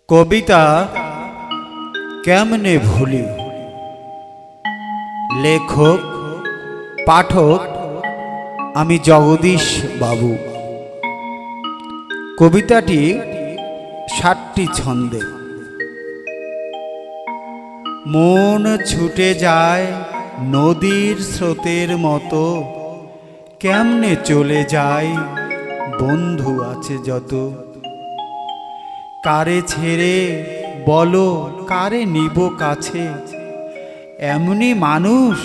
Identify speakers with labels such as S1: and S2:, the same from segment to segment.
S1: কবিতা কেমনে ভুলি। লেখক পাঠক আমি জগদীশ বাবু। কবিতাটি 7টি ছন্দে। মন ছুটে যায় নদীর স্রোতের মতো, কেমনে চলে যায় বন্ধু আছে যত। কারে ছেড়ে বলো কারে নিব কাছে, এমনি মানুষ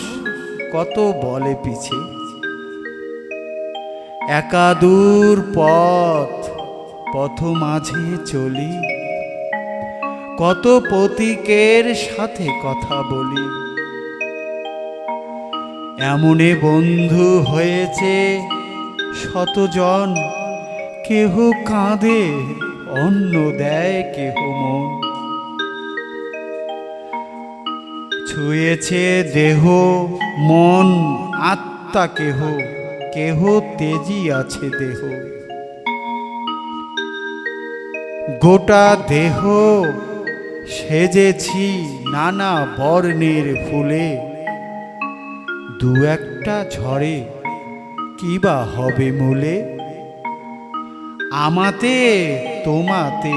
S1: কত বলে পিছে। একা দূর পথ মাঝে চলি, কত পথিকের সাথে কথা বলি। এমনে বন্ধু হয়েছে শতজন, কেহ কাঁদে অন্ন দেয় কেহ মন। ছুঁয়েছে দেহ মন আত্মা কেহ, কেহ তেজি আছে দেহ। গোটা দেহ সেজেছি নানা বর্ণের ফুলে, দু একটা ঝড়ে কিবা হবে মূলে। আমাতে তোমাতে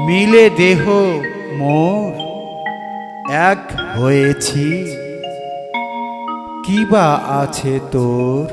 S1: মিলে দেহ মোর এক হয়েছি, কিবা আছে তোর।